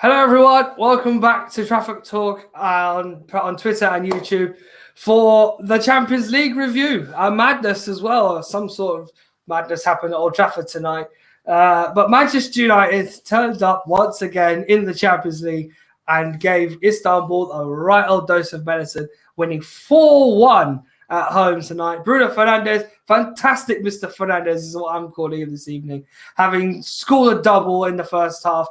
Hello, everyone. Welcome back to Traffic Talk on Twitter and YouTube for the Champions League review. Madness as well. Some sort of madness happened at Old Trafford tonight. But Manchester United turned up once again in the Champions League and gave Istanbul a right old dose of medicine, winning 4-1 at home tonight. Bruno Fernandes, fantastic Mr. Fernandes is what I'm calling him this evening, having scored a double in the first half.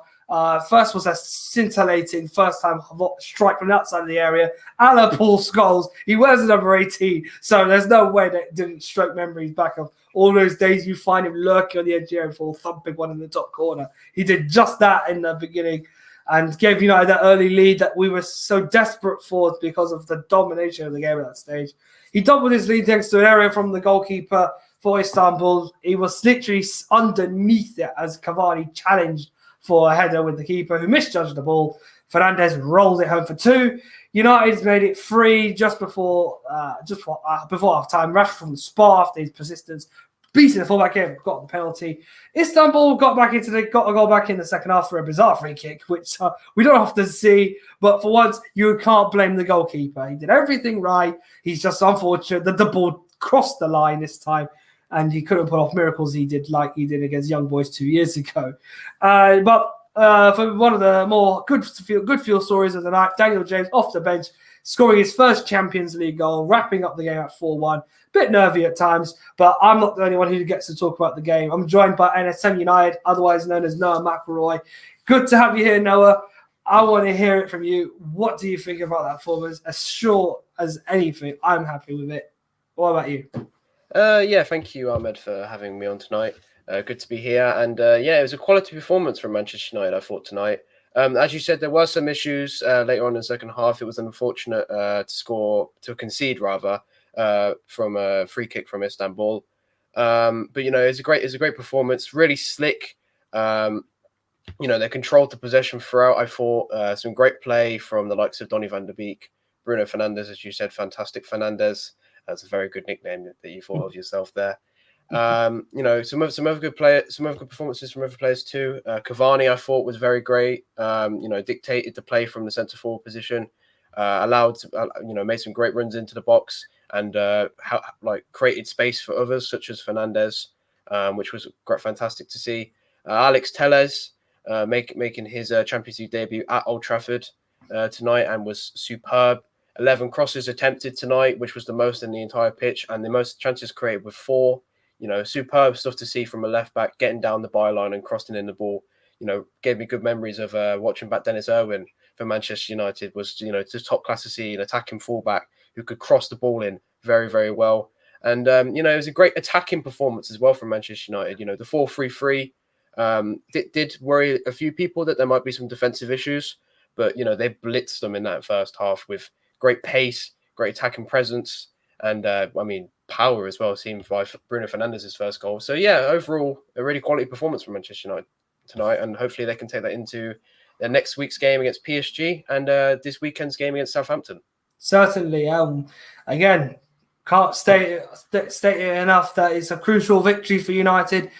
First was a scintillating first-time strike from the outside of the area. A la Paul Scholes. He wears the number 18, so there's no way that it didn't stroke memories back of all those days you find him lurking on the edge here for thumping one in the top corner. He did just that in the beginning and gave United that early lead that we were so desperate for because of the domination of the game at that stage. He doubled his lead thanks to an area from the goalkeeper for Istanbul. He was literally underneath it as Cavani challenged for a header with the keeper who misjudged the ball. Fernandes rolls it home for 2. United's made it 3 just before half time. Rashford from the spot after his persistence, beating the fullback in, got the penalty. Istanbul got a goal back in the second half for a bizarre free kick, which we don't often see. But for once, you can't blame the goalkeeper. He did everything right. He's just unfortunate that the ball crossed the line this time, and he couldn't pull off miracles he did against Young Boys 2 years ago. But for one of the more good feel stories of the night, Daniel James off the bench, scoring his first Champions League goal, wrapping up the game at 4-1. Bit nervy at times, but I'm not the only one who gets to talk about the game. I'm joined by NSM United, otherwise known as Noah McElroy. Good to have you here, Noah. I want to hear it from you. What do you think about that performance? As short as anything, I'm happy with it. What about you? Thank you, Ahmed, for having me on tonight. Good to be here. And it was a quality performance from Manchester United, I thought, tonight. As you said, there were some issues later on in the second half. It was unfortunate to concede from a free kick from Istanbul. But it's a great performance, really slick. They controlled the possession throughout. I thought some great play from the likes of Donny van de Beek, Bruno Fernandes, as you said, fantastic Fernandes. That's a very good nickname that you thought of yourself there. Some other good performances from other players too. Cavani, I thought, was very great. Dictated the play from the centre forward position, made some great runs into the box, and created space for others such as Fernandes, which was fantastic to see. Alex Telles making his Champions League debut at Old Trafford tonight and was superb. 11 crosses attempted tonight, which was the most in the entire pitch, and the most chances created with 4. Superb stuff to see from a left back getting down the byline and crossing in the ball. Gave me good memories of watching back Dennis Irwin for Manchester United. Was just top class to see an attacking fullback who could cross the ball in very, very well. And it was a great attacking performance as well from Manchester United. The 4-3-3 did worry a few people that there might be some defensive issues, but they blitzed them in that first half with great pace, great attacking presence, and power as well, seen by Bruno Fernandes' first goal. So overall, a really quality performance from Manchester United tonight, and hopefully they can take that into their next week's game against PSG and this weekend's game against Southampton. Certainly. Again, can't state it enough that it's a crucial victory for United.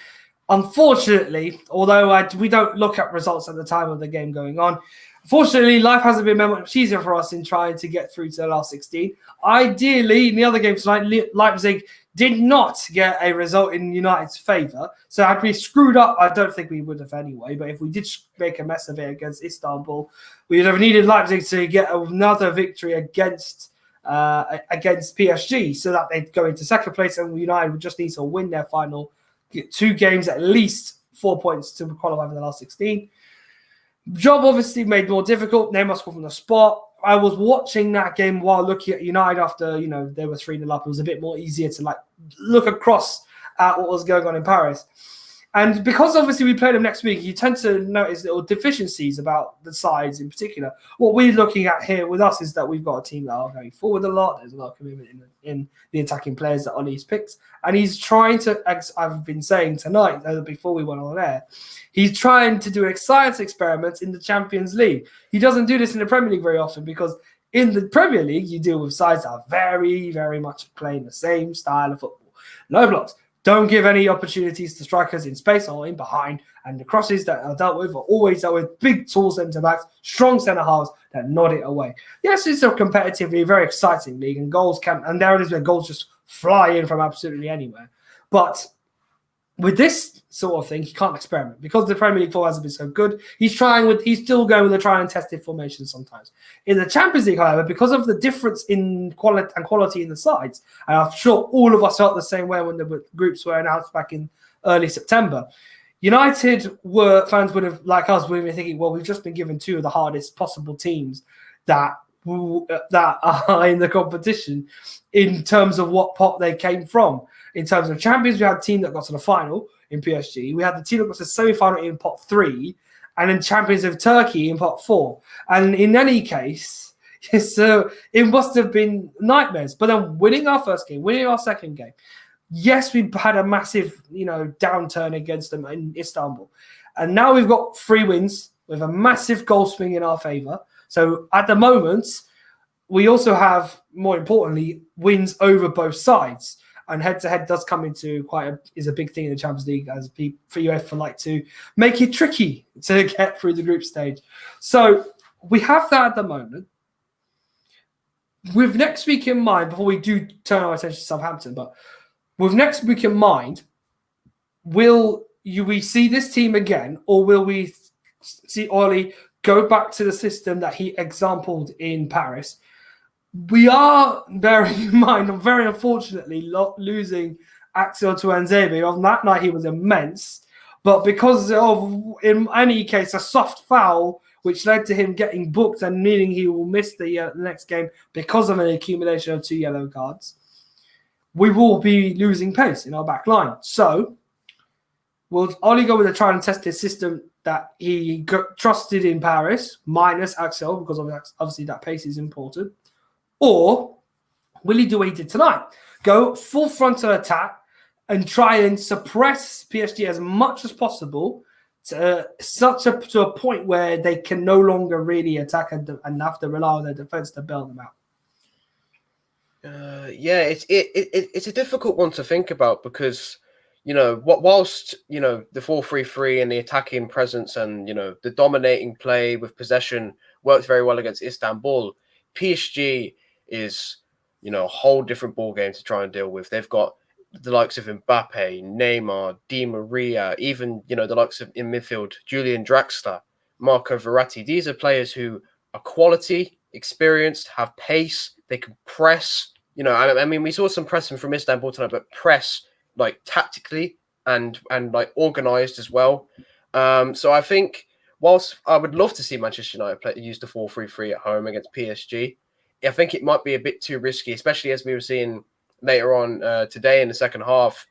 Unfortunately, although we don't look at results at the time of the game going on, fortunately, life hasn't been much easier for us in trying to get through to the last 16. Ideally, in the other games tonight, Leipzig did not get a result in United's favour. So had we screwed up, I don't think we would have anyway. But if we did make a mess of it against Istanbul, we would have needed Leipzig to get another victory against PSG so that they'd go into second place, and United would just need to win their final, get 2 games, at least 4 points to qualify for the last 16. Job obviously made more difficult. Neymar scored from the spot. I was watching that game while looking at United after, they were 3-0 up. It was a bit more easier to look across at what was going on in Paris. And because obviously we play them next week, you tend to notice little deficiencies about the sides in particular. What we're looking at here with us is that we've got a team that are going forward a lot. There's a lot of commitment in the attacking players that Ollie's picks. And he's trying to, as I've been saying tonight, before we went on air, he's trying to do science experiments in the Champions League. He doesn't do this in the Premier League very often because in the Premier League, you deal with sides that are very, very much playing the same style of football. No blocks. Don't give any opportunities to strikers in space or in behind, And the crosses that are dealt with are always dealt with big, tall centre-backs, strong centre-halves that nod it away. Yes, it's a competitively very exciting league, and there it is where goals just fly in from absolutely anywhere. But with this sort of thing, he can't experiment because the Premier League form hasn't been so good. He's still going with a try and tested formation sometimes. In the Champions League, however, because of the difference in quality in the sides, and I'm sure all of us felt the same way when the groups were announced back in early September. United fans would have, like us, would have been thinking, well, we've just been given two of the hardest possible teams that are in the competition in terms of what pot they came from. In terms of champions, we had a team that got to the final in PSG. We had the team that got to the semi-final in pot 3, and then champions of Turkey in pot 4. And in any case, so it must have been nightmares. But then winning our first game, winning our second game, yes, we had a massive, downturn against them in Istanbul. And now we've got 3 wins with a massive goal swing in our favour. So at the moment, we also have, more importantly, wins over both sides. And head-to-head does come into is a big thing in the Champions League, as for UEFA like to make it tricky to get through the group stage. So we have that at the moment. With next week in mind, before we do turn our attention to Southampton, but with next week in mind, will we see this team again, or will we see Oli go back to the system that he exampled in Paris? We are bearing in mind, very unfortunately, losing Axel Tuanzebe. On that night, he was immense. But because of, in any case, a soft foul, which led to him getting booked and meaning he will miss the next game because of an accumulation of 2 yellow cards, we will be losing pace in our back line. So will Oli go with a try and test his system that he trusted in Paris, minus Axel, because obviously that pace is important? Or will he do what he did tonight? Go full frontal attack and try and suppress PSG as much as possible to a point where they can no longer really attack and have to rely on their defense to bail them out. It's a difficult one to think about because, whilst, the 4-3-3 and the attacking presence and, the dominating play with possession worked very well against Istanbul, PSG is, a whole different ball game to try and deal with. They've got the likes of Mbappe, Neymar, Di Maria, even, the likes of in midfield, Julian Draxler, Marco Verratti. These are players who are quality, experienced, have pace, they can press. We saw some pressing from Istanbul tonight, but press like tactically and like organized as well. So I think whilst I would love to see Manchester United use the 4-3-3 at home against PSG, I think it might be a bit too risky, especially as we were seeing later on today in the second half.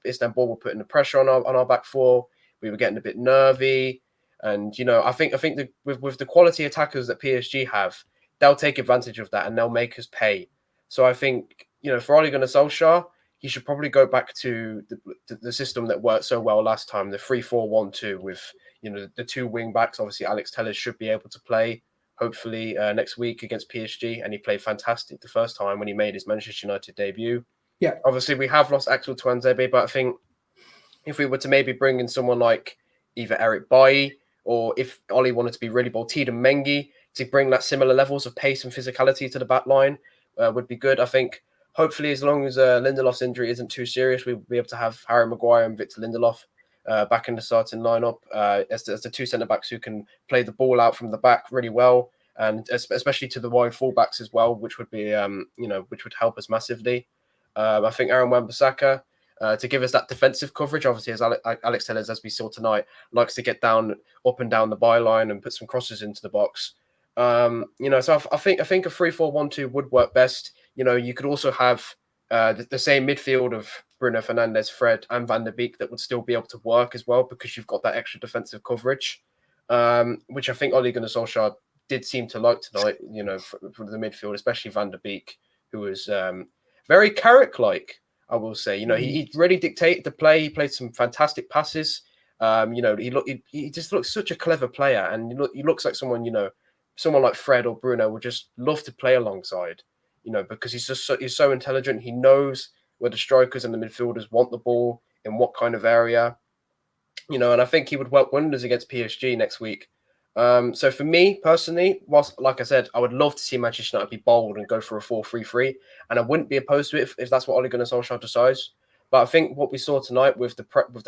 Istanbul were putting the pressure on our back four. We were getting a bit nervy, and I think that with the quality attackers that PSG have, they'll take advantage of that and they'll make us pay. So I think for Ole Gunnar Solskjaer, he should probably go back to the system that worked so well last time, the 3-4-1-2 with the 2 wing backs. Obviously, Alex Telles should be able to play hopefully next week against PSG, and he played fantastic the first time when he made his Manchester United debut. Yeah, obviously we have lost Axel Tuanzebe, but I think if we were to maybe bring in someone like either Eric Bailly, or if Oli wanted to be really bold, Tiedemann Mengi, to bring that similar levels of pace and physicality to the back line, would be good. I think hopefully as long as Lindelof's injury isn't too serious, we'll be able to have Harry Maguire and Victor Lindelof back in the starting lineup as the 2 centre-backs who can play the ball out from the back really well, and especially to the wide full-backs as well, which would be which would help us massively. I think Aaron Wan-Bissaka, to give us that defensive coverage, obviously as Alex Telles, as we saw tonight, likes to get up and down the byline and put some crosses into the box. So I think a 3-4-1-2 would work best. You could also have the same midfield of Bruno Fernandes, Fred, and Van der Beek that would still be able to work as well, because you've got that extra defensive coverage, which I think Ole Gunnar Solskjaer did seem to like tonight. For the midfield, especially Van der Beek, who was very Carrick-like, I will say. He really dictated the play. He played some fantastic passes. He just looks such a clever player, and he looks like someone like Fred or Bruno would just love to play alongside. Because he's so intelligent. He knows where the strikers and the midfielders want the ball, in what kind of area. And I think he would work wonders against PSG next week. So for me personally, whilst like I said, I would love to see Manchester United be bold and go for a 4-3-3, and I wouldn't be opposed to it if that's what Ole Gunnar Solskjaer decides. But I think what we saw tonight with the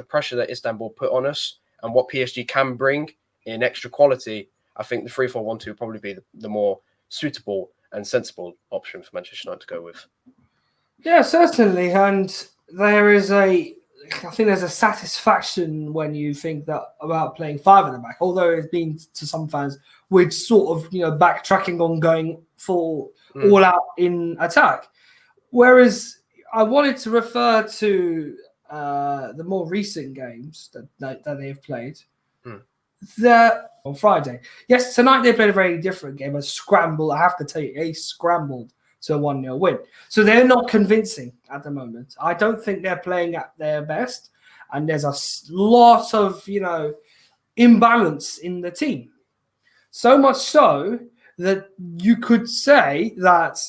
pressure that Istanbul put on us and what PSG can bring in extra quality, I think the 3-4-1-2 would probably be the more suitable and sensible option for Manchester United to go with. Yeah, certainly. And I think there's a satisfaction when you think that about playing five at the back, although it's been to some fans with sort of, backtracking on going full all out in attack. Whereas I wanted to refer to the more recent games that they have played. On Friday. Yes, tonight they played a very different game, a scramble. I have to tell you, they scrambled to a 1-0 win. So they're not convincing at the moment. I don't think they're playing at their best. And there's a lot of, imbalance in the team. So much so that you could say that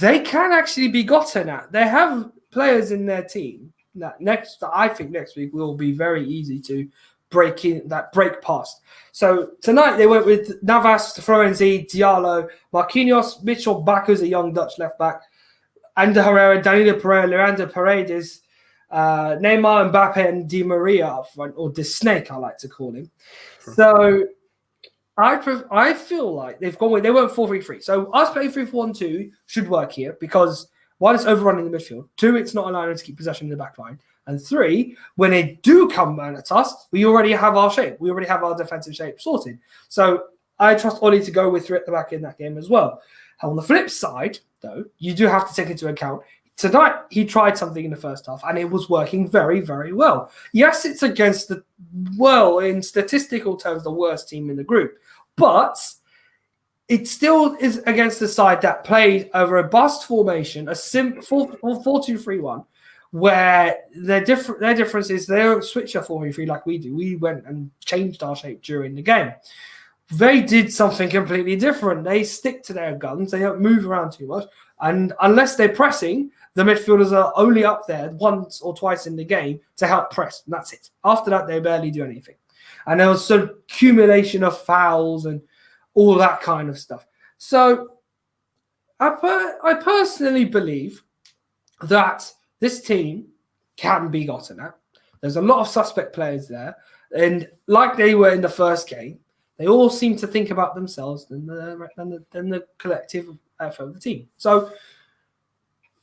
they can actually be gotten at. They have players in their team that I think next week will be very easy to break past. So tonight they went with Navas, Florenzi, Diallo, Marquinhos, Mitchell Baku's a young Dutch left back, Ander Herrera, Danilo Pereira, Leandro Paredes, Neymar, Mbappe, and Di Maria up front, or the Snake, I like to call him. So I feel like they went 4-3-3. So us playing 3-4-1-2 should work here because one, it's overrunning the midfield. Two, it's not allowing them to keep possession in the back line. And three, when they do come at us, we already have our shape. We already have our defensive shape sorted. So I trust Oli to go with three at the back in that game as well. On the flip side, though, you do have to take into account tonight he tried something in the first half and it was working very, very well. Yes, it's against in statistical terms, the worst team in the group, but it still is against the side that played a robust formation, a 4-2-3-1, where their difference is they don't switch a 4-3 like we do. We went and changed our shape during the game. They did something completely different. They stick to their guns. They don't move around too much. And unless they're pressing, the midfielders are only up there once or twice in the game to help press. And that's it. After that, they barely do anything. And there was some accumulation of fouls and all that kind of stuff. So I personally believe that this team can be gotten at. There's a lot of suspect players there. And like they were in the first game, they all seem to think about themselves than the collective effort of the team. So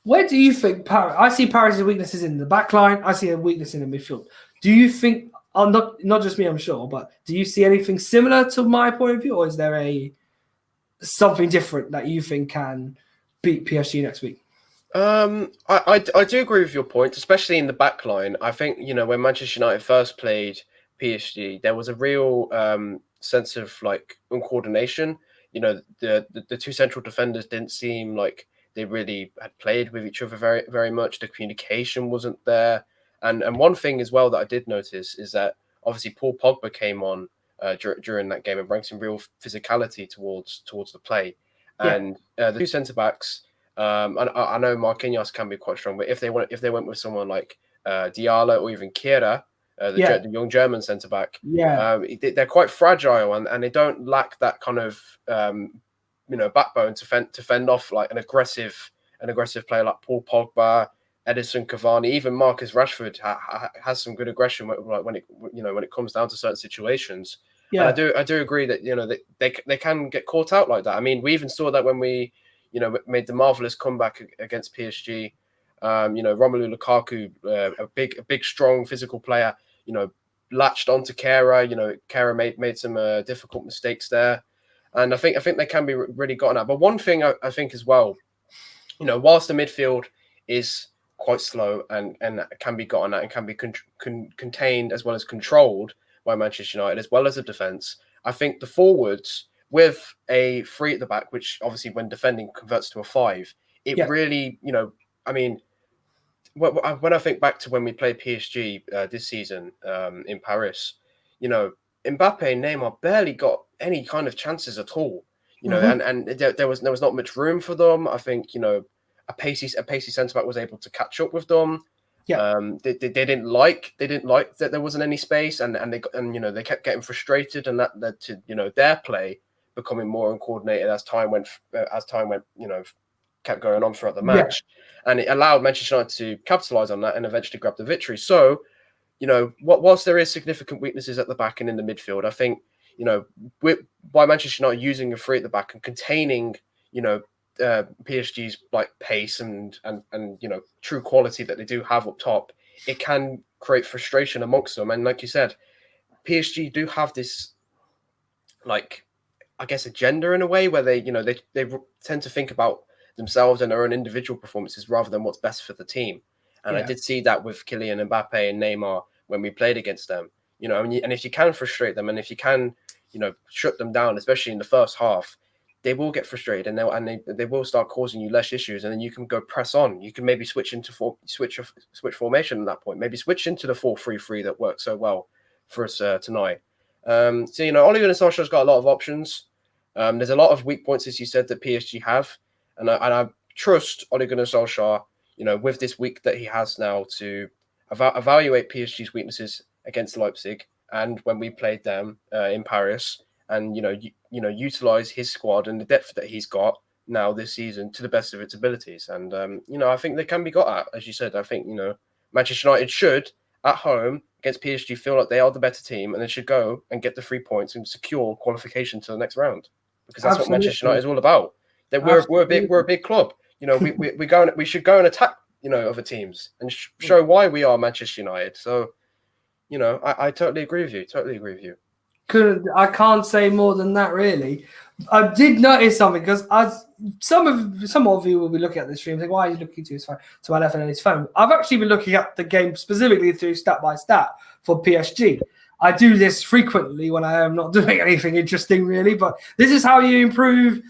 where do you think Paris? I see Paris' weaknesses in the back line. I see a weakness in the midfield. Do you think, not just me, I'm sure, but do you see anything similar to my point of view? Or is there something different that you think can beat PSG next week? I do agree with your point, especially in the back line. I think, when Manchester United first played PSG, there was a real sense of uncoordination. The two central defenders didn't seem like they really had played with each other very, very much. The communication wasn't there. And one thing as well that I did notice is that obviously Paul Pogba came on during that game and brought some real physicality towards the play. And the two centre backs, I know Marquinhos can be quite strong, but if they went with someone like Diallo or even Kehrer, the young German centre back, they're quite fragile and they don't lack that kind of backbone to fend off like an aggressive player like Paul Pogba, Edison Cavani, even Marcus Rashford has some good aggression when it comes down to certain situations. Yeah, and I do agree that they can get caught out like that. I mean, we even saw that when we made the marvelous comeback against PSG. Romelu Lukaku, a big, strong, physical player, latched onto Kehrer. Kehrer made some difficult mistakes there, and I think they can be really gotten at. But one thing I think as well, whilst the midfield is quite slow and can be gotten at and can be contained as well as controlled by Manchester United, as well as the defence, I think the forwards with a 3 at the back, which obviously when defending converts to a 5, really, I mean, when I think back to when we played PSG this season in Paris, Mbappe and Neymar barely got any kind of chances at all, and there was not much room for them. I think, a pacey centre back was able to catch up with them. Yeah. They didn't like that there wasn't any space, and they kept getting frustrated, and that led to their play becoming more uncoordinated as time went kept going on throughout the match, and it allowed Manchester United to capitalise on that and eventually grab the victory. So, whilst there is significant weaknesses at the back and in the midfield, I think by Manchester United using a three at the back and containing PSG's pace and true quality that they do have up top, it can create frustration amongst them. And like you said, PSG do have this I guess agenda in a way where they tend to think about themselves and their own individual performances rather than what's best for the team. And I did see that with Kylian Mbappe and Neymar when we played against them. And if you can frustrate them and if you can shut them down, especially in the first half, they will get frustrated and they will start causing you less issues, and then you can go press on. You can maybe switch formation at that point. Maybe switch into the 4-3-3 that worked so well for us tonight. Ole Gunnar Solskjaer's got a lot of options. There's a lot of weak points, as you said, that PSG have, and I trust Ole Gunnar Solskjaer, with this week that he has now to evaluate PSG's weaknesses against Leipzig and when we played them in Paris, and utilize his squad and the depth that he's got now this season to the best of its abilities. And I think they can be got at, as you said. I think Manchester United should at home against PSG feel like they are the better team, and they should go and get the 3 points and secure qualification to the next round, because that's what Manchester United is all about. That we're a big club. We should go and attack other teams and show why we are Manchester United. So I totally agree with you. I can't say more than that, really. I did notice something, because some of you will be looking at the stream and think, why are you looking to my left and his phone? I've actually been looking at the game specifically through stat by stat for PSG. I do this frequently when I am not doing anything interesting, really, but this is how you improve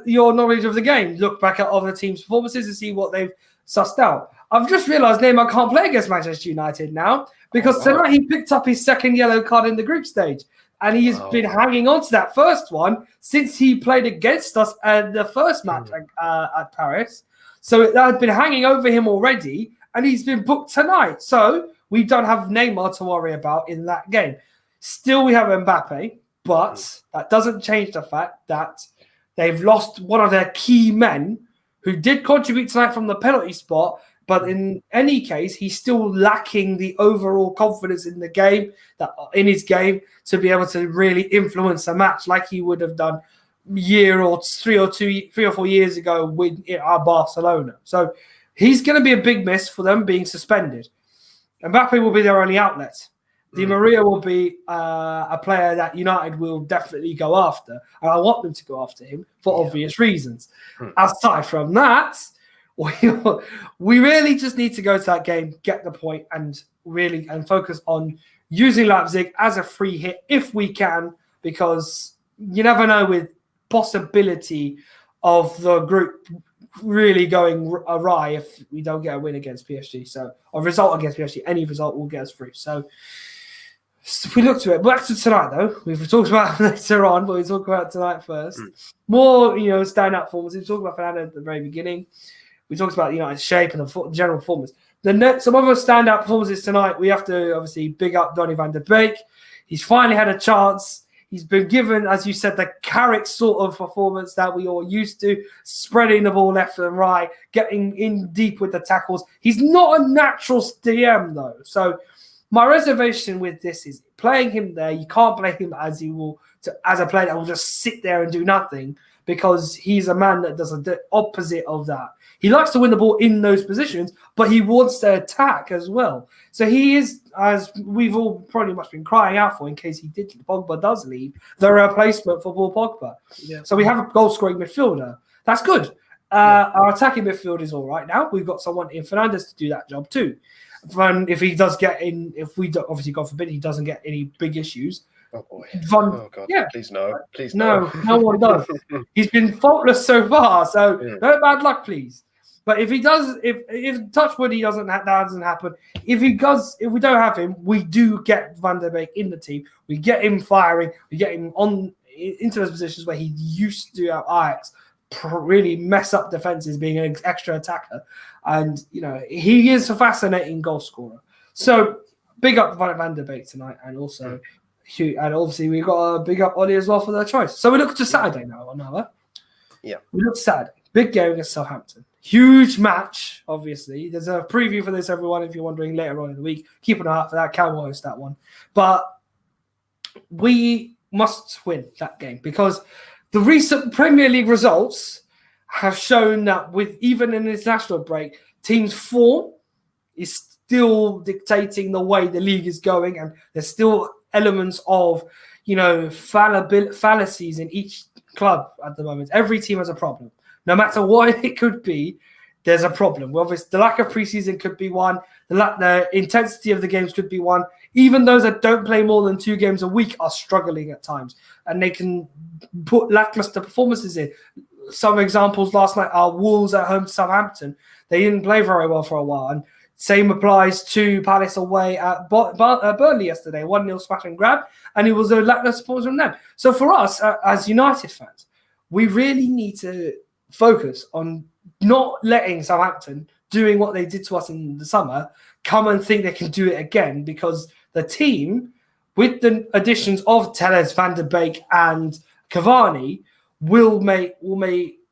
your knowledge of the game. Look back at other teams' performances and see what they've sussed out. I've just realised Neymar can't play against Manchester United now, because tonight he picked up his second yellow card in the group stage. And he's been hanging on to that first one since he played against us at the first match at Paris. So that had been hanging over him already, and he's been booked tonight. So we don't have Neymar to worry about in that game. Still, we have Mbappe, but that doesn't change the fact that they've lost one of their key men who did contribute tonight from the penalty spot. But in any case, he's still lacking the overall confidence in the game, in his game, to be able to really influence a match like he would have done three or 4 years ago with Barcelona. So he's going to be a big miss for them being suspended. Mbappe will be their only outlet. Di Maria will be a player that United will definitely go after, and I want them to go after him for obvious reasons. Aside from that, we really just need to go to that game, get the point, and focus on using Leipzig as a free hit if we can, because you never know with possibility of the group really going awry if we don't get a win against PSG. So a result against PSG, any result will get us through. So if we look to it, back to tonight though, we've talked about later on, but we talk about tonight first. More, standout performances. We talked about Fernandes at the very beginning. We talked about United's shape and the general performance. Some other standout performances tonight, we have to obviously big up Donny van de Beek. He's finally had a chance. He's been given, as you said, the Carrick sort of performance that we all used to, spreading the ball left and right, getting in deep with the tackles. He's not a natural DM, though. So my reservation with this is playing him there. You can't play him as a player that will just sit there and do nothing, because he's a man that does the opposite of that. He likes to win the ball in those positions, but he wants to attack as well. So he is, as we've all pretty much been crying out for, in case Pogba does leave, the replacement for Paul Pogba. Yeah. So we have a goal-scoring midfielder. That's good. Our attacking midfield is all right now. We've got someone in Fernandes to do that job too. And if he does get in, obviously, God forbid, he doesn't get any big issues. Oh boy! Oh God! Yeah. Please no! Please no! No one does. He's been faultless so far, so no bad luck, please. But if he does, if touch wood, that doesn't happen. If we don't have him, we do get Van der Beek in the team. We get him firing. We get him into those positions where he used to at Ajax. really mess up defenses, being an extra attacker. And, he is a fascinating goal scorer. So big up Van der Beek tonight, and also Hugh. And obviously we've got a big up Ollie as well for their choice. So we look to Saturday now. Yeah. We look to Saturday. Big game against Southampton. Huge match, obviously. There's a preview for this, everyone, if you're wondering, later on in the week. Keep an eye out for that. Cal will host that one. But we must win that game because the recent Premier League results have shown that with even an international break, teams' form is still dictating the way the league is going, and there's still elements of, fallacies in each club at the moment. Every team has a problem. No matter what it could be, there's a problem. Well, obviously, the lack of preseason could be one. The intensity of the games could be one. Even those that don't play more than 2 games a week are struggling at times, and they can put lackluster performances in. Some examples last night are Wolves at home to Southampton. They didn't play very well for a while, and same applies to Palace away at Burnley yesterday. 1-0 smash and grab, and it was a lackluster performance from them. So for us, as United fans, we really need to focus on not letting Southampton, doing what they did to us in the summer, come and think they can do it again, because the team, with the additions of Telles, Van der Beek and Cavani, will be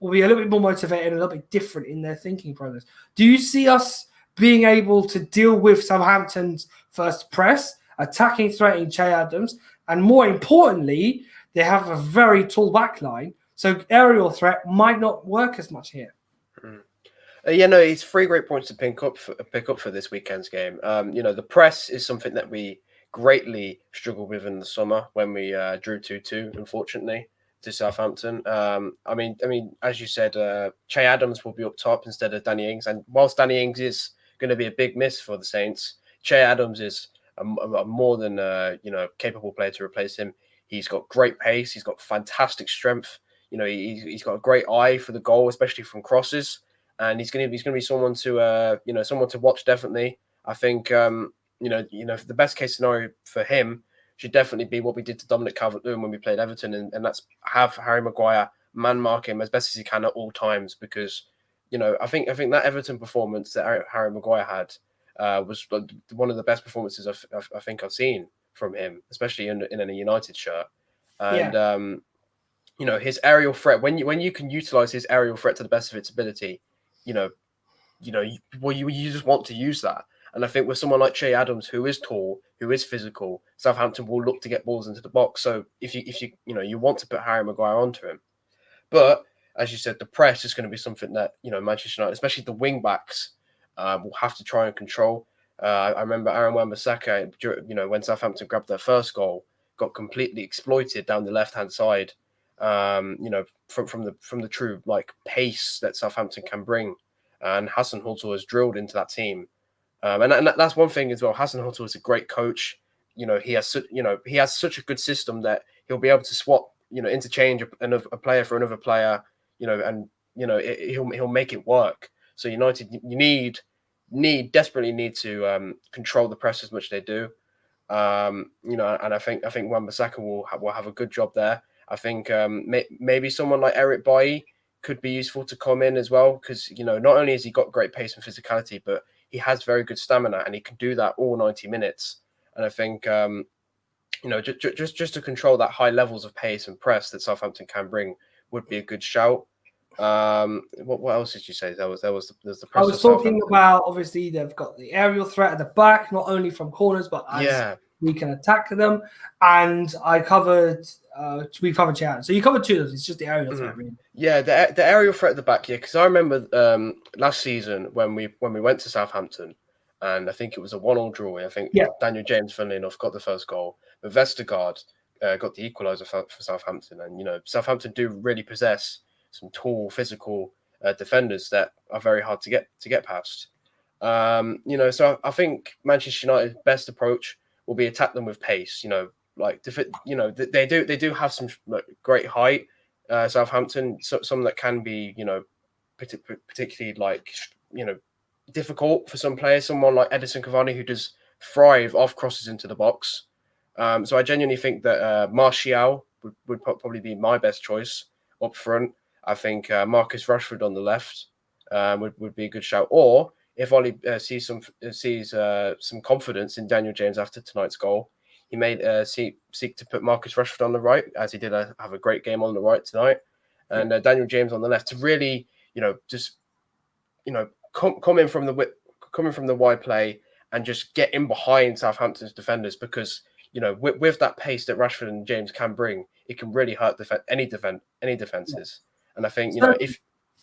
a little bit more motivated and a little bit different in their thinking process. Do you see us being able to deal with Southampton's first press, attacking threat in Che Adams, and more importantly, they have a very tall back line, so aerial threat might not work as much here. It's 3 great points to pick up for this weekend's game. The press is something that we greatly struggled with in the summer when we drew 2-2, unfortunately, to Southampton. I mean, as you said, Che Adams will be up top instead of Danny Ings, and whilst Danny Ings is going to be a big miss for the Saints, Che Adams is a more than capable player to replace him. He's got great pace. He's got fantastic strength. He's got a great eye for the goal, especially from crosses, and he's going to be someone to watch definitely. I think the best case scenario for him should definitely be what we did to Dominic Calvert-Lewin when we played Everton, and that's have Harry Maguire man mark him as best as he can at all times, because I think that Everton performance that Harry Maguire had was one of the best performances I think I've seen from him, especially in a United shirt. And his aerial threat, when you can utilize his aerial threat to the best of its ability, you just want to use that. And I think with someone like Che Adams, who is tall, who is physical, Southampton will look to get balls into the box. So if you want to put Harry Maguire onto him, but as you said, the press is going to be something that Manchester United, especially the wing backs, will have to try and control. I remember Aaron Wan-Bissaka, when Southampton grabbed their first goal, got completely exploited down the left hand side. From the true pace that Southampton can bring, and Hassan Huttl is drilled into that team. And that's one thing as well. Hassan Huttl is a great coach. He has such a good system that he'll be able to swap, interchange a player for another player, he'll make it work. So United, desperately need to control the press as much as they do. And I think Wan-Bissaka will have a good job there. I think maybe someone like Eric Bailly could be useful to come in as well, because not only has he got great pace and physicality, but he has very good stamina, and he can do that all 90 minutes. And I think just to control that high levels of pace and press that Southampton can bring would be a good shout. What else did you say? There was the press. I was talking about, obviously they've got the aerial threat at the back, not only from corners but as we can attack them. And we covered Che. So you covered 2 of those. It's just the aerial threat, really. Yeah, the aerial threat at the back. Yeah, because I remember last season when we went to Southampton, and I think it was a 1-1 draw. I think Daniel James, funnily enough, got the first goal, but Vestergaard got the equaliser for Southampton. And Southampton do really possess some tall, physical defenders that are very hard to get past. So I think Manchester United's best approach will be attack them with pace. They do have some great height. Southampton, some that can be particularly difficult for some players. Someone like Edinson Cavani, who does thrive off crosses into the box. So I genuinely think that Martial would probably be my best choice up front. I think Marcus Rashford on the left would be a good shout. Or if Ollie sees some confidence in Daniel James after tonight's goal, he may seek to put Marcus Rashford on the right, as he did have a great game on the right tonight, and Daniel James on the left to really, come in from the wide play and just get in behind Southampton's defenders, because with that pace that Rashford and James can bring, it can really hurt any defenses. And I think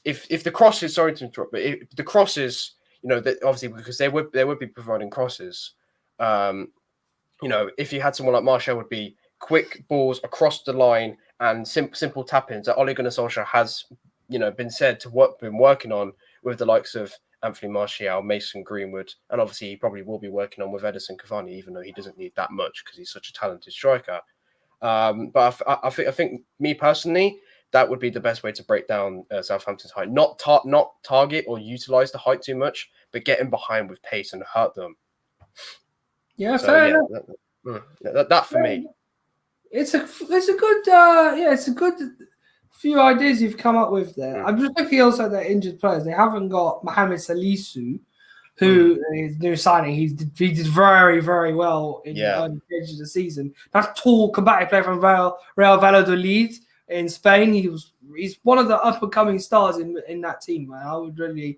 if the crosses, sorry to interrupt, but if the crosses, that obviously because they would be providing crosses. If you had someone like Martial, would be quick balls across the line and simple tap-ins that Ole Gunnar Solskjaer has, been working on with the likes of Anthony Martial, Mason Greenwood, and obviously he probably will be working on with Edison Cavani, even though he doesn't need that much because he's such a talented striker. But I think me personally, that would be the best way to break down Southampton's height. Not target or utilize the height too much, but get in behind with pace and hurt them. Yeah, fair enough. That for me. It's a good few ideas you've come up with there. I'm just looking also at their injured players. They haven't got Mohamed Salisu, who is new signing. He did very, very well in the early stages of the season. That tall, combative player from Real Valladolid in Spain. He's one of the up and coming stars in that team, man.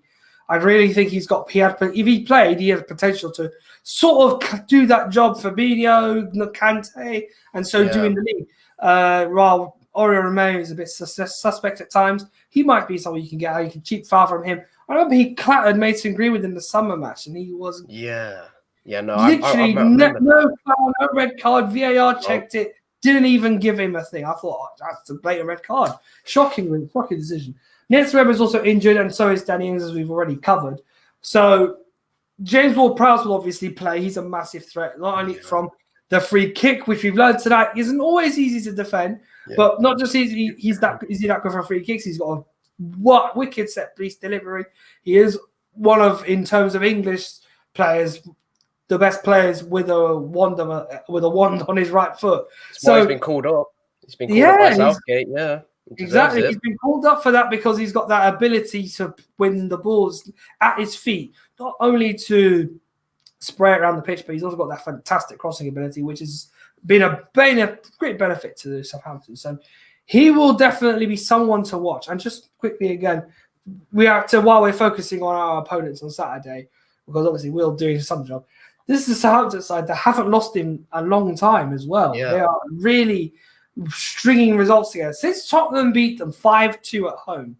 I really think if he played, he has potential to sort of do that job for Fabinho, Kante, and do in the league. While Oriol Romeu is a bit suspect at times, he might be someone you can get. You can cheap foul from him. I remember he clattered Mason Greenwood in the summer match, and he wasn't. Literally no foul, no red card. VAR checked it, didn't even give him a thing. I thought that's a blatant red card. Shocking decision. Nets Webb is also injured, and so is Danny Ings, as we've already covered. So James Ward-Prowse will obviously play. He's a massive threat, not only from the free kick, which we've learned tonight isn't always easy to defend, but not just easy. Is he that good for free kicks? He's got a wicked set piece delivery. He is one of, in terms of English players, the best players with a wand on his right foot. So he's been called up. He's been called up by Southgate. Yeah. Exactly. He's been called up for that because he's got that ability to win the balls at his feet, not only to spray it around the pitch, but he's also got that fantastic crossing ability, which has been a great benefit to Southampton. So he will definitely be someone to watch. And just quickly again, we have to, while we're focusing on our opponents on Saturday, because obviously we're doing some job, this is the Southampton side that haven't lost in a long time as well. Yeah. They are really stringing results together. Since Tottenham beat them 5-2 at home,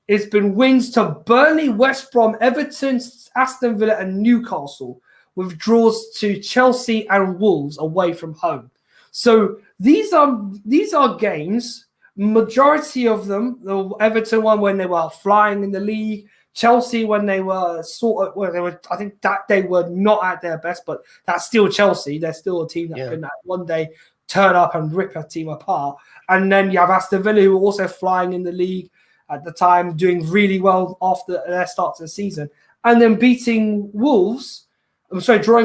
it's been wins to Burnley, West Brom, Everton, Aston Villa, and Newcastle, with draws to Chelsea and Wolves away from home. So these are games. Majority of them, the Everton one when they were flying in the league, Chelsea when they were I think that they were not at their best, but that's still Chelsea. They're still a team that can one day turn up and rip a team apart. And then you have Aston Villa, who were also flying in the league at the time, doing really well after their start to the season. And then drawing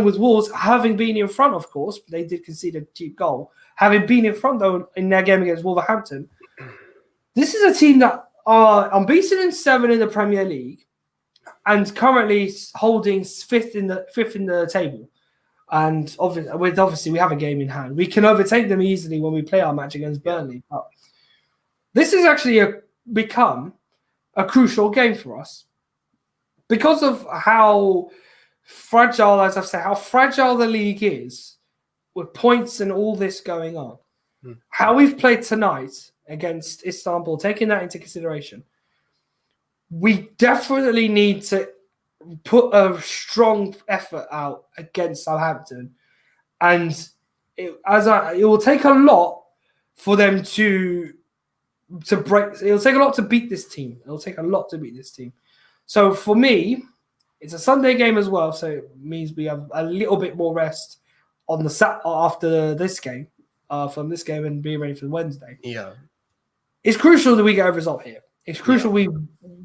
with Wolves, having been in front, of course. They did concede a cheap goal. Having been in front, though, in their game against Wolverhampton. This is a team that are unbeaten in 7 in the Premier League and currently holding fifth in the table. And obviously, we have a game in hand. We can overtake them easily when we play our match against Burnley. But this has actually become a crucial game for us because of how fragile, as I've said, how fragile the league is with points and all this going on. How we've played tonight against Istanbul, taking that into consideration, we definitely need to put a strong effort out against Southampton, and it will take a lot for them to break. It'll take a lot to beat this team. So for me, it's a Sunday game as well, so it means we have a little bit more rest on the after this game, from this game, and be ready for Wednesday. Yeah, it's crucial that we get a result here. It's crucial we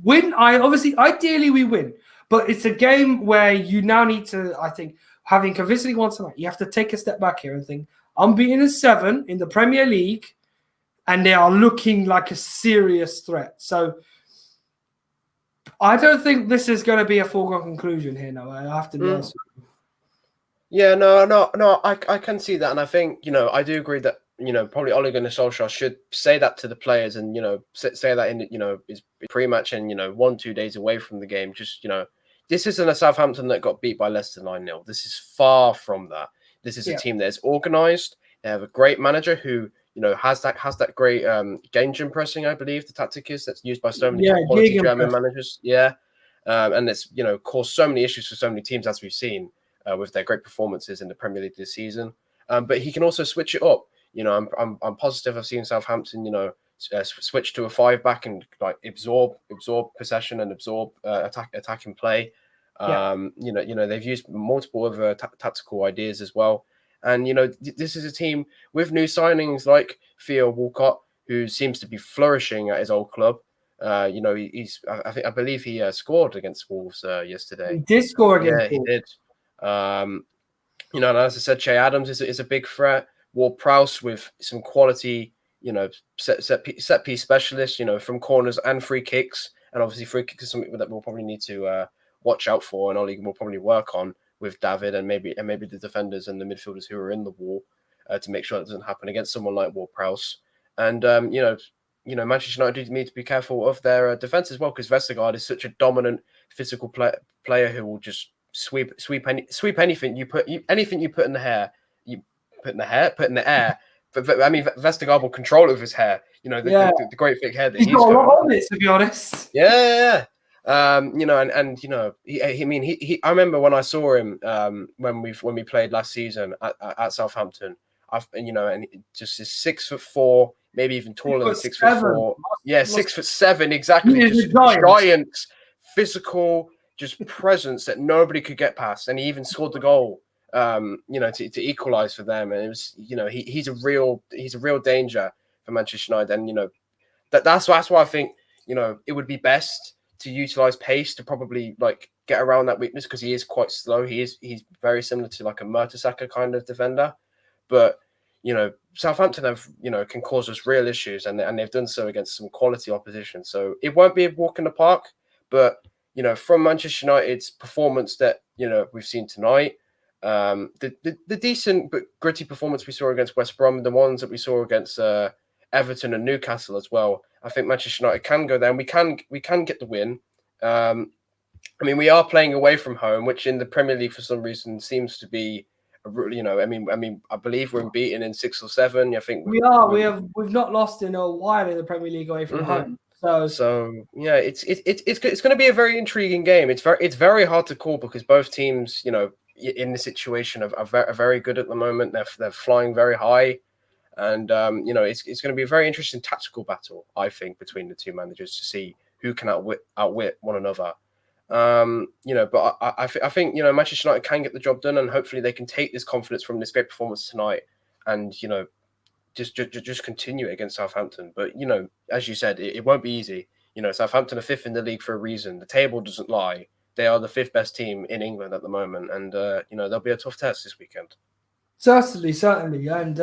win. Ideally we win. But it's a game where you now need to, I think, having convincingly won tonight, you have to take a step back here and think, unbeaten in 7 in the Premier League and they are looking like a serious threat. So I don't think this is going to be a foregone conclusion here. No, I have to be honest with you. Yeah, no. I can see that, and I think I do agree that probably Ole Gunnar Solskjaer should say that to the players, and say that in is pre-match and 1-2 days away from the game. Just this isn't a Southampton that got beat by Leicester 9-0. This is far from that. This is a team that is organised. They have a great manager who has that great Gegenpressing pressing. I believe the tactic is that's used by so many top quality German managers. Yeah, and it's caused so many issues for so many teams, as we've seen with their great performances in the Premier League this season. But he can also switch it up. I'm positive. I've seen Southampton switch to a 5-back and like absorb possession and absorb attacking play. They've used multiple other tactical ideas as well. And this is a team with new signings like Theo Walcott, who seems to be flourishing at his old club. I believe he scored against Wolves yesterday. He did score against Wolves. He did. And as I said, Che Adams is a big threat. Ward-Prowse with some quality, set piece specialists, from corners and free kicks. And obviously free kicks is something that we'll probably need to watch out for, and Ole will probably work on with David and maybe the defenders and the midfielders who are in the wall to make sure that doesn't happen against someone like Ward-Prowse. And Manchester United need to be careful of their defense as well, because Vestergaard is such a dominant physical player who will just sweep anything you put in the hair. Put in the air. But I mean, Vestergaard will control it with his hair. The great thick hair that he's got. A lot on it, to be honest. Yeah. I remember when I saw him when we played last season at Southampton. And just is 6'4", maybe even taller than 6'4". Yeah, 6'7", exactly. Just giant physical, just presence that nobody could get past, and he even scored the goal. To equalize for them, and it was he's a real danger for Manchester United, and that's why I think it would be best to utilize pace to probably get around that weakness, because he is quite slow. He's very similar to like a Mertesacker kind of defender, but Southampton have can cause us real issues, and they've done so against some quality opposition. So it won't be a walk in the park, but from Manchester United's performance that we've seen tonight. The decent but gritty performance we saw against West Brom, the ones that we saw against Everton and Newcastle as well. I think Manchester United can go there, and we can get the win. We are playing away from home, which in the Premier League for some reason seems to be, I believe we're beaten in 6 or 7. I think we've not lost in a while in the Premier League away from home. So yeah, it's going to be a very intriguing game. It's very hard to call, because both teams, in the situation are very good at the moment. They're flying very high, and it's going to be a very interesting tactical battle, I think, between the two managers to see who can outwit one another. But I think Manchester United can get the job done, and hopefully they can take this confidence from this great performance tonight, and just continue it against Southampton. But as you said, it won't be easy. Southampton are 5th in the league for a reason. The table doesn't lie. They are the 5th best team in England at the moment, and they'll be a tough test this weekend. Certainly, and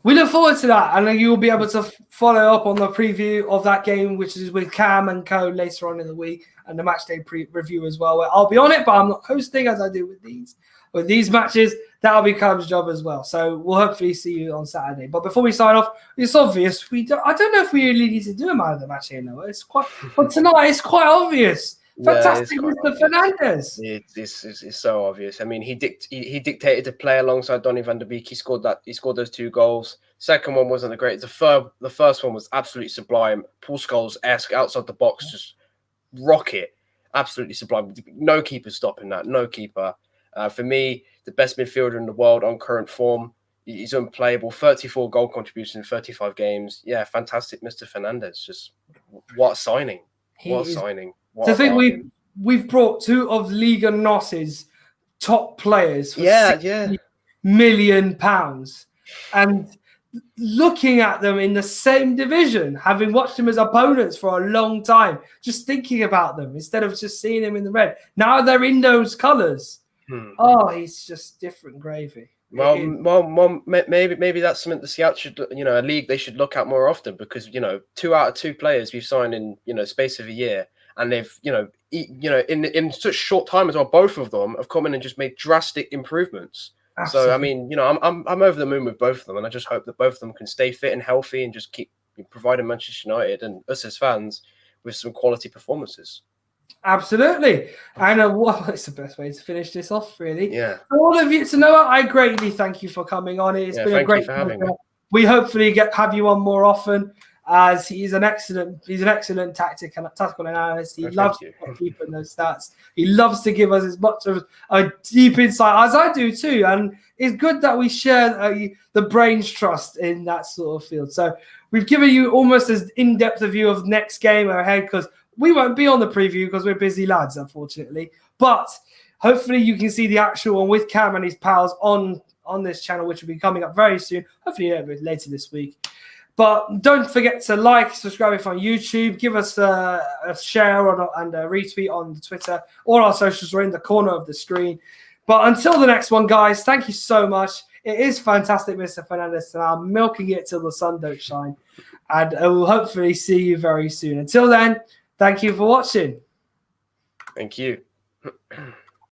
we look forward to that. And you'll be able to follow up on the preview of that game, which is with Cam and Co later on in the week, and the match day review as well. Where I'll be on it, but I'm not hosting as I do with these matches. That'll be Cam's job as well. So we'll hopefully see you on Saturday. But before we sign off, it's obvious I don't know if we really need to do a man of the match here. No, but tonight it's quite obvious. Fantastic Mr Fernandes. It's so obvious. I mean, he dictated the play alongside Donny van de Beek. He scored those 2 goals. Second one wasn't the great. The first one was absolutely sublime. Paul Scholes-esque, outside the box, just rocket. Absolutely sublime. No keeper stopping that. No keeper. For me, the best midfielder in the world on current form. He's unplayable. 34 goal contributions in 35 games. Yeah, fantastic Mr Fernandes. Just what a signing. What a signing. I think we've brought 2 of Liga NOS's top players for £60 million, and looking at them in the same division, having watched them as opponents for a long time, just thinking about them instead of just seeing them in the red. Now they're in those colours. Oh, he's just different gravy. Maybe that's something the scouts should, a league they should look at more often, because 2 out of 2 players we've signed in space of a year, and they've in such short time as well. Both of them have come in and just made drastic improvements. Absolutely. So I mean, I'm over the moon with both of them, and I just hope that both of them can stay fit and healthy and just keep providing Manchester United and us as fans with some quality performances. Absolutely. And it's the best way to finish this off, really. Yeah. For all of you to know, I greatly thank you for coming on. It's been a great having me. We hopefully have you on more often, as he's an excellent tactical analyst. He loves keeping those stats. He loves to give us as much of a deep insight as I do too. And it's good that we share the brain's trust in that sort of field. So we've given you almost as in-depth a view of next game ahead, because we won't be on the preview because we're busy lads, unfortunately. But hopefully you can see the actual one with Cam and his pals on this channel, which will be coming up very soon. Hopefully later this week. But don't forget to like, subscribe if on YouTube. Give us a share and a retweet on Twitter. All our socials are in the corner of the screen. But until the next one, guys, thank you so much. It is fantastic, Mr. Fernandes, and I'm milking it till the sun don't shine. And I will hopefully see you very soon. Until then, thank you for watching. Thank you.